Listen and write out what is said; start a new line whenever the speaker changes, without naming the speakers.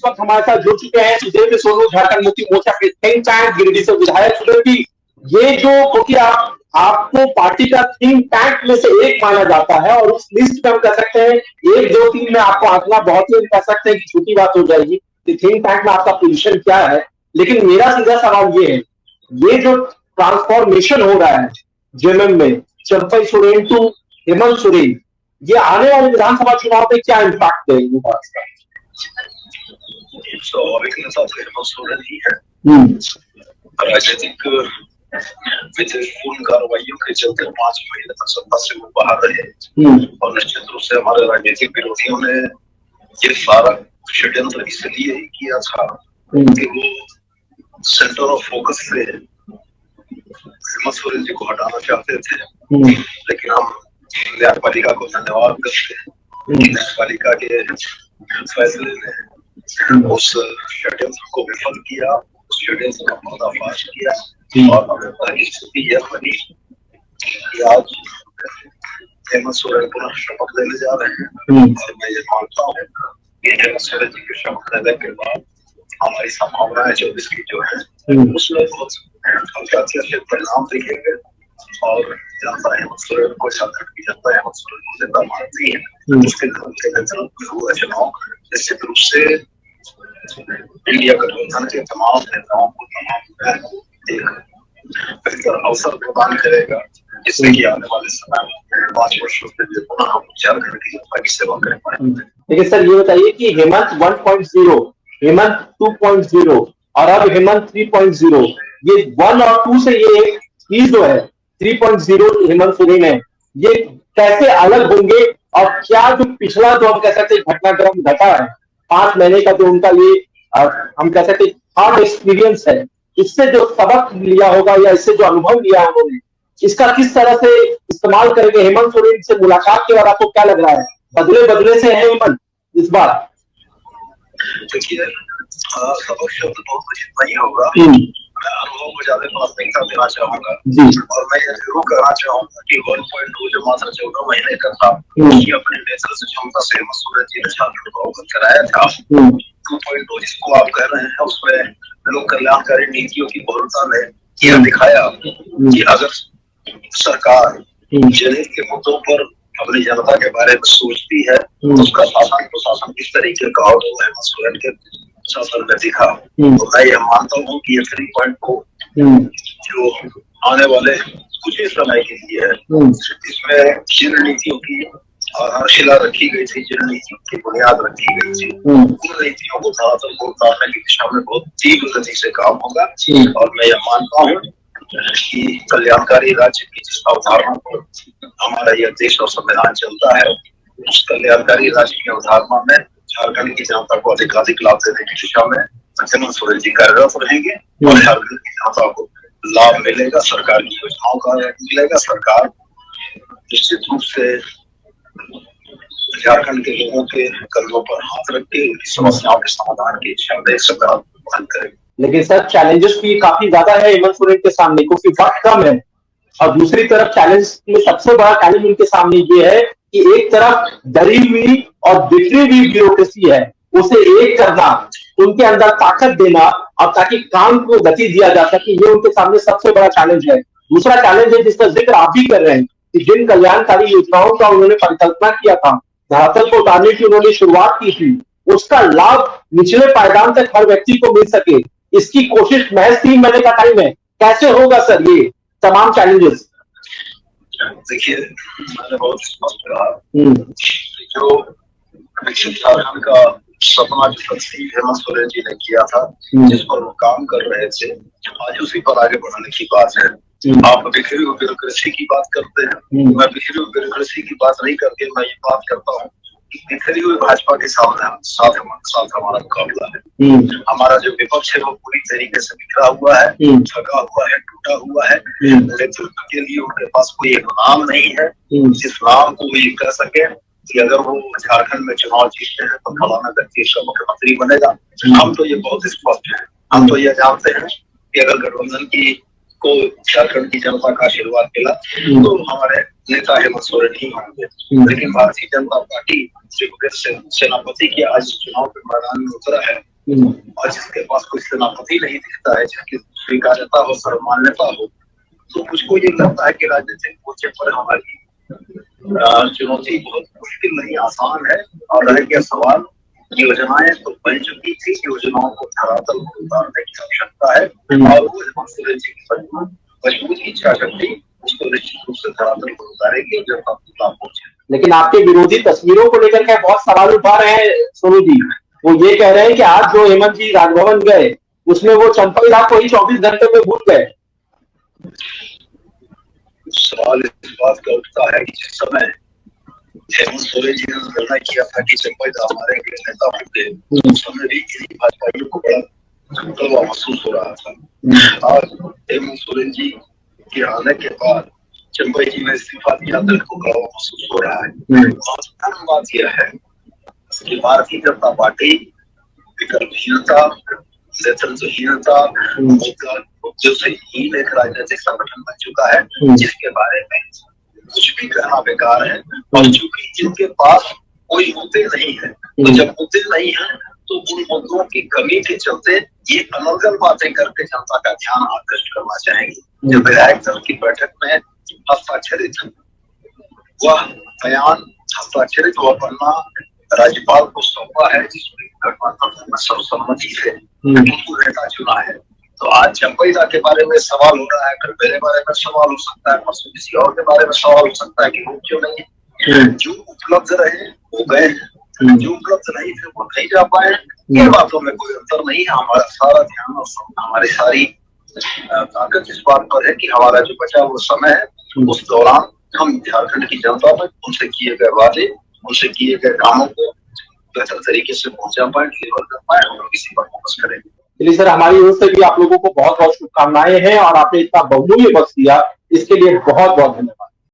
वक्त हमारे साथ जुड़ चुके हैं सुदेव सोनू, झारखंड मुक्ति मोर्चा के थिंक टैंक गिरिडीह से विधायक। सुदेव जी, ये जो क्योंकि आपको पार्टी का थिंक टैंक में से एक माना जाता है और उस लिस्ट में हम कह सकते हैं 1, 2, 3 में आपको आंकना बहुत ही कह सकते हैं कि छोटी बात हो जाएगी कि थिंक टैंक में आपका पोजीशन क्या है। लेकिन मेरा सीधा सवाल ये है, ये जो ट्रांसफॉर्मेशन हो रहा है जेएमएम में, चंपई सोरेन टू हेमंत सोरेन, ये आने वाले विधानसभा चुनाव में क्या इम्पैक्ट देगा?
स्वाभाविक नेता तो हेमंत सोरेन ही है। राजनीतिक विद्वेषपूर्ण कार्रवाइयों के चलते 5 महीने तक सत्ता से वो बाहर रहे और निश्चित रूप से हमारे राजनीतिक विरोधियों ने ये सारा षड्यंत्र इसलिए ही किया था कि वो सेंटर ऑफ फोकस से हेमंत सोरेन जी को हटाना चाहते थे। लेकिन हम न्यायपालिका को धन्यवाद करते हैं। न्यायपालिका के फैसले ने उस षड्यंत्र को विफल किया, उस षड्यंत्र का पर्दाफाश किया और हमें स्थिति यह बनी कि आज हेमंत सोरेन पुनः शपथ लेने जा रहे हैं और मैं ये मानता हूँ कि हेमंत सोरेन जी के शपथ लेने के बाद हमारी संभावनाएं 24 की जो है उसमें बहुत अच्छे परिणाम दिखेंगे और जनता हेमंत सोरेन को, झारखंड की जनता हेमंत सोरेन को नेता मानती है। उसके हुआ चुनाव निश्चित रूप से इंडिया गठबंधन के तमाम नेताओं को एक बेहतर अवसर प्रदान करेगा, जिससे कि आने वाले समय में 5 वर्षों के लिए पुनः हम झारखंड की जनता की सेवा कर पाएंगे।
लेकिन सर ये बताइए कि हेमंत 1.0, हेमंत 2.0 और अब हेमंत 3.0, ये 1 और 2 से ये चीज जो है 3.0 हेमंत सोरेन है, ये कैसे अलग होंगे और क्या जो पिछला जो हम कह सकते हैं घटनाक्रम घटा है 5 महीने का, जो उनका ये हम कह सकते हार्ड एक्सपीरियंस है, इससे जो सबक लिया होगा या इससे जो अनुभव लिया उन्होंने, इसका किस तरह से इस्तेमाल करेंगे? हेमंत सोरेन से मुलाकात के बाद आपको क्या लग रहा है, बदले से है हेमंत इस बार?
देखिए, सबक शब्द बहुत कुछ नहीं होगा। मैं अनुभव को ज्यादा प्राथमिकता देना चाहूंगा और मैं ये जरूर कहना चाहूंगा कि 1.2 जो मात्र 14 महीने का था, उसकी अपने नेतृत्व क्षमता से हेमंत सोरेन जी ने झारखंड को अवगत कराया था। 2.2 जिसको आप कह रहे हैं, उसमें लोक कल्याणकारी नीतियों की बहुलता ने यह दिखाया कि अगर सरकार जनहित के मुद्दों पर अपनी जनता के बारे में सोचती है तो उसका शासन प्रशासन किस तरीके का हो, हेमंत सोरेन के शासन में दिखा। तो मैं यह मानता हूँ कि ये 3.2 जो आने वाले कुछ ही समय के लिए है, इसमें जिन नीतियों की आधारशिला रखी गई थी, जिन नीतियों की बुनियाद रखी गई थी, उन नीतियों को धरातल को उतारने की दिशा में बहुत तीव्र गति से काम होगा। और मैं यह मानता हूँ कि कल्याणकारी राज्य की जिस अवधारणा पर हमारा यह देश और संविधान चलता है, उस कल्याणकारी राज्य की अवधारणा में झारखंड की जनता को अधिकाधिक लाभ देने की दिशा में हेमंत सोरेन जी कार्यरत रहेंगे और झारखंड की जनता को लाभ मिलेगा, सरकार की योजनाओं का मिलेगा। सरकार निश्चित रूप से झारखंड के लोगों के कंधों पर हाथ रख के उनकी समस्याओं के समाधान की दिशा में सकारात्मक पहल करेगी।
लेकिन सर चैलेंजेस भी काफी ज्यादा है हेमंत सोरेन के सामने, क्योंकि वक्त कम है और दूसरी तरफ चैलेंज में सबसे बड़ा चैलेंज उनके सामने ये है कि एक तरफ डरी हुई और बिखरी हुई ब्यूरोक्रेसी है, उसे एक करना, उनके अंदर ताकत देना और ताकि काम को गति दिया जा सके, ये उनके सामने सबसे बड़ा चैलेंज है। दूसरा चैलेंज है जिसका जिक्र आप भी कर रहे हैं कि जिन कल्याणकारी योजनाओं का उन्होंने परिकल्पना किया था, धरातल को उतारने की उन्होंने शुरुआत की थी, उसका लाभ निचले पायदान तक हर व्यक्ति को मिल सके, इसकी कोशिश महज 3 महीने का टाइम है। कैसे होगा सर ये तमाम चैलेंजेस?
देखिए, मैंने बहुत स्पष्ट कहा, जो विकसित झारखंड का सपना जो तस्वीर हेमंत सोरेन जी ने किया था, जिस पर वो काम कर रहे थे, आज उसी पर आगे बढ़ने की बात है। आप बिखरी हुई ब्यूरोक्रेसी की बात करते हैं, मैं बिखरी हुई ब्यूरोक्रेसी की बात नहीं करके मैं ये बात करता हूँ कि बिखरी हुई भाजपा के साथ हमारा मुकाबला है। हमारा जो विपक्ष है वो पूरी तरीके से बिखरा हुआ है, थका हुआ है, टूटा हुआ है। नेतृत्व के लिए उनके पास कोई एक नाम नहीं है जिस नाम को ये कह सके कि अगर वो झारखंड में चुनाव जीतते हैं तो फलाना व्यक्ति इसका मुख्यमंत्री बनेगा। हम तो ये बहुत स्पष्ट है, हम तो ये जानते हैं कि अगर गठबंधन की को झारखंड की जनता का आशीर्वाद मिला तो हमारे नेता हेमंत सोरेन ही होंगे। लेकिन भारतीय जनता पार्टी सेनापति की आज चुनाव के मैदान में उतरा है और जिसके पास कोई सेनापति नहीं दिखता है, जिसकी स्वीकार्यता हो, सर्वमान्यता हो, तो मुझको ये लगता है कि राजनीतिक मोर्चे पर हमारी चुनौती बहुत मुश्किल नहीं, आसान है। और रह गया सवाल, योजनाएं तो बन चुकी थी, योजनाओं को धरातल पर उतारने की आवश्यकता है, और वो हेमंत सोरेन जी की मजबूत इच्छा शक्ति उसको निश्चित रूप से धरातल पर उतारेगी जब तक लाभ पहुंचे।
लेकिन आपके विरोधी तस्वीरों को लेकर के बहुत सवाल उठा रहे हैं सोनू जी। वो ये कह रहे हैं कि आज जो हेमंत जी राजभवन गए उसमें वो चंपई राव को ही 24 घंटे में भूल गए।
सवाल इस बात का उठता है कि जिस समय हेमंत सोरेन जी ने निर्णय किया था कि चंपई राव हमारे नेता होंगे, उस समय भी इन्हीं भाजपाइयों को बड़ा कड़वा महसूस हो रहा था। आज हेमंत सोरेन जी के आने के बाद चंपई जी ने इस्तीफा दिया तो इनको कड़वा महसूस हो रहा है। महत्वपूर्ण बात यह है कि भारतीय जनता पार्टी विकल्पहीनता, नेतृत्वहीनता, मुद्दों से हीन एक राजनीतिक संगठन बन चुका है, जिसके बारे में कुछ भी कहना बेकार है। और चूंकि जिनके पास कोई मुद्दे नहीं है, तो जब मुद्दे नहीं है तो उन मुद्दों की कमी के चलते ये अनर्गल बातें करके जनता का ध्यान आकृष्ट करना चाहेंगे। जब विधायक दल की बैठक में हस्ताक्षरित वह बयान, हस्ताक्षरित वह पन्ना राज्यपाल को सौंपा है, जिसमें गठबंधन में सर्वसम्मति से उनको नेता चुना है। तो आज चंपई दा के बारे में सवाल हो रहा है, कल मेरे बारे में सवाल हो सकता है, परसों किसी और के बारे में सवाल हो सकता है कि वो क्यों नहीं है। जो उपलब्ध रहे वो गए, जो उपलब्ध नहीं थे वो नहीं जा पाए। ये बातों में कोई अंतर नहीं है। हमारा सारा ध्यान और हमारी सारी ताकत इस बात पर है कि हमारा जो बचा हुआ समय है उस दौरान हम झारखंड की जनता तक उनसे किए गए वादे, उनसे किए गए कामों को बेहतर तरीके से पहुंचा पाए, डिलीवर कर पाए, हम लोग इसी पर फोकस करेंगे।
चलिए सर, हमारी ओर से भी आप लोगों को बहुत बहुत शुभकामनाएं हैं और आपने इतना बहुमूल्य वक्त दिया, इसके लिए बहुत बहुत धन्यवाद।